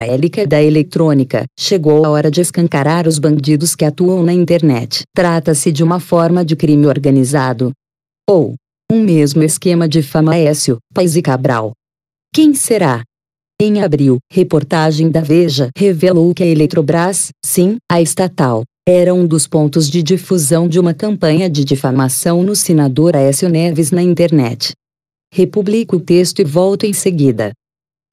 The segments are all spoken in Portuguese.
Élica da eletrônica, chegou a hora de escancarar os bandidos que atuam na internet. Trata-se de uma forma de crime organizado. Ou um mesmo esquema de fama Aécio, Paes e Cabral. Quem será? Em abril, reportagem da Veja revelou que a Eletrobras, sim, a estatal, era um dos pontos de difusão de uma campanha de difamação no senador Aécio Neves na internet. Republico o texto e volto em seguida.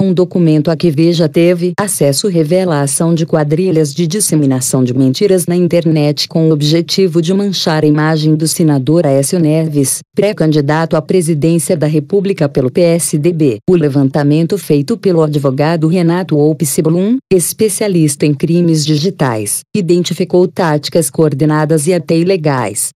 Um documento a que Veja teve acesso revela a ação de quadrilhas de disseminação de mentiras na internet com o objetivo de manchar a imagem do senador Aécio Neves, pré-candidato à presidência da República pelo PSDB. O levantamento feito pelo advogado Renato Oupsiblum, especialista em crimes digitais, identificou táticas coordenadas e até ilegais.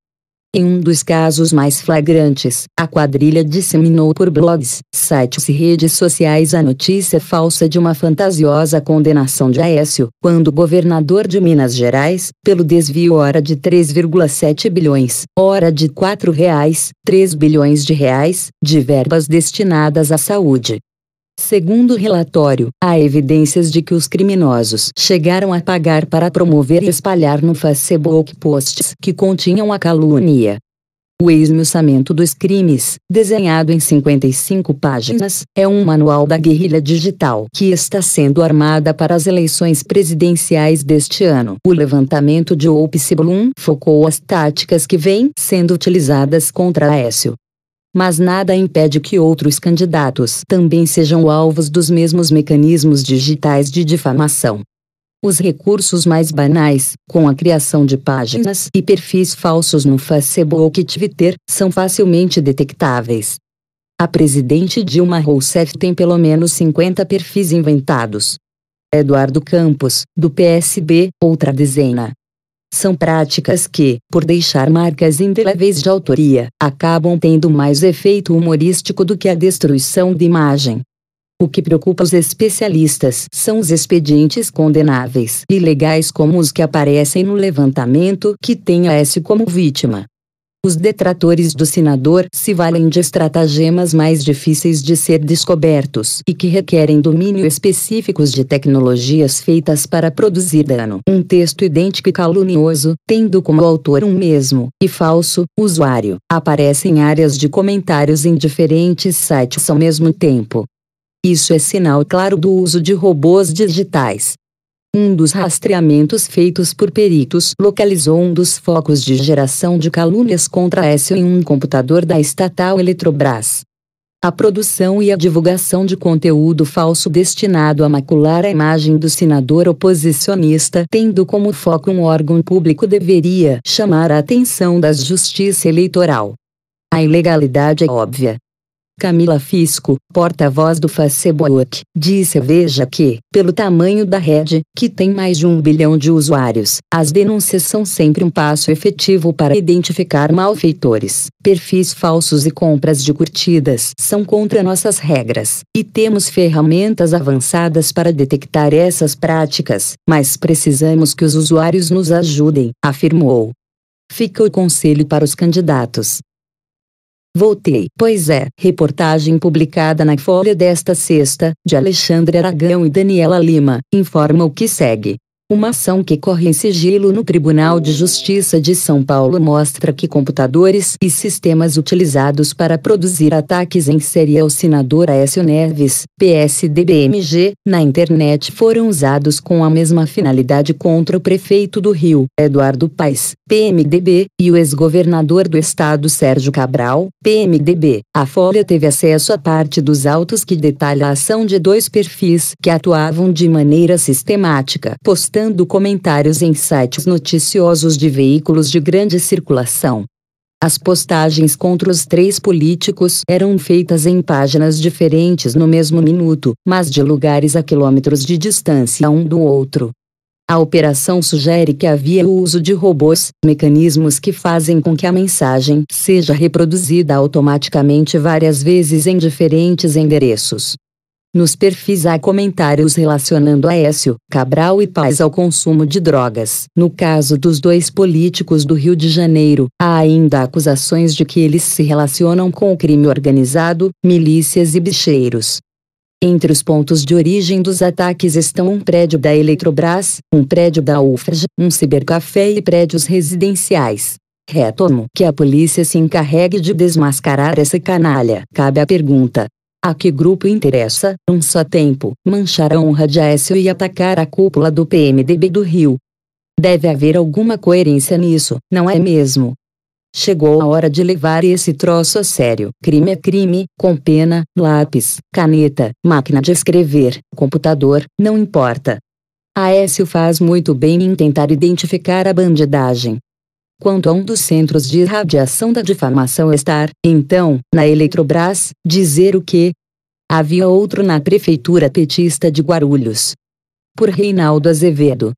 Em um dos casos mais flagrantes, a quadrilha disseminou por blogs, sites e redes sociais a notícia falsa de uma fantasiosa condenação de Aécio, quando governador de Minas Gerais, pelo desvio ora de 3,7 bilhões, ora de R$ 3 bilhões de verbas destinadas à saúde. Segundo o relatório, há evidências de que os criminosos chegaram a pagar para promover e espalhar no Facebook posts que continham a calúnia. O esmiuçamento dos crimes, desenhado em 55 páginas, é um manual da guerrilha digital que está sendo armada para as eleições presidenciais deste ano. O levantamento de Oupsiblum focou as táticas que vêm sendo utilizadas contra Aécio. Mas nada impede que outros candidatos também sejam alvos dos mesmos mecanismos digitais de difamação. Os recursos mais banais, com a criação de páginas e perfis falsos no Facebook e Twitter, são facilmente detectáveis. A presidente Dilma Rousseff tem pelo menos 50 perfis inventados. Eduardo Campos, do PSB, outra dezena. São práticas que, por deixar marcas indeléveis de autoria, acabam tendo mais efeito humorístico do que a destruição de imagem. O que preocupa os especialistas são os expedientes condenáveis e legais como os que aparecem no levantamento que tem Aécio como vítima. Os detratores do senador se valem de estratagemas mais difíceis de ser descobertos e que requerem domínio específicos de tecnologias feitas para produzir dano. Um texto idêntico e calunioso, tendo como autor um mesmo, e falso, usuário, aparece em áreas de comentários em diferentes sites ao mesmo tempo. Isso é sinal claro do uso de robôs digitais. Um dos rastreamentos feitos por peritos localizou um dos focos de geração de calúnias contra Aécio em um computador da estatal Eletrobras. A produção e a divulgação de conteúdo falso destinado a macular a imagem do senador oposicionista, tendo como foco um órgão público, deveria chamar a atenção da Justiça Eleitoral. A ilegalidade é óbvia. Camila Fisco, porta-voz do Facebook, disse à Veja que, pelo tamanho da rede, que tem mais de 1 bilhão de usuários, as denúncias são sempre um passo efetivo para identificar malfeitores. Perfis falsos e compras de curtidas são contra nossas regras, e temos ferramentas avançadas para detectar essas práticas, mas precisamos que os usuários nos ajudem, afirmou. Fica o conselho para os candidatos. Voltei. Pois é, reportagem publicada na Folha desta sexta, de Alexandre Aragão e Daniela Lima, informa o que segue. Uma ação que corre em sigilo no Tribunal de Justiça de São Paulo mostra que computadores e sistemas utilizados para produzir ataques em série ao senador Aécio Neves, PSDB-MG, na internet foram usados com a mesma finalidade contra o prefeito do Rio, Eduardo Paes, PMDB, e o ex-governador do estado Sérgio Cabral, PMDB. A Folha teve acesso a parte dos autos que detalha a ação de dois perfis que atuavam de maneira sistemática, postando comentários em sites noticiosos de veículos de grande circulação. As postagens contra os três políticos eram feitas em páginas diferentes no mesmo minuto, mas de lugares a quilômetros de distância um do outro. A operação sugere que havia o uso de robôs, mecanismos que fazem com que a mensagem seja reproduzida automaticamente várias vezes em diferentes endereços. Nos perfis há comentários relacionando Aécio, Cabral e Paes ao consumo de drogas. No caso dos dois políticos do Rio de Janeiro, há ainda acusações de que eles se relacionam com o crime organizado, milícias e bicheiros. Entre os pontos de origem dos ataques estão um prédio da Eletrobras, um prédio da UFRJ, um cibercafé e prédios residenciais. Retomo que a polícia se encarregue de desmascarar essa canalha. Cabe a pergunta: a que grupo interessa, num só tempo, manchar a honra de Aécio e atacar a cúpula do PMDB do Rio? Deve haver alguma coerência nisso, não é mesmo? Chegou a hora de levar esse troço a sério. Crime é crime, com pena, lápis, caneta, máquina de escrever, computador, não importa. Aécio faz muito bem em tentar identificar a bandidagem. Quanto a um dos centros de irradiação da difamação estar, então, na Eletrobras, dizer o quê? Havia outro na prefeitura petista de Guarulhos. Por Reinaldo Azevedo.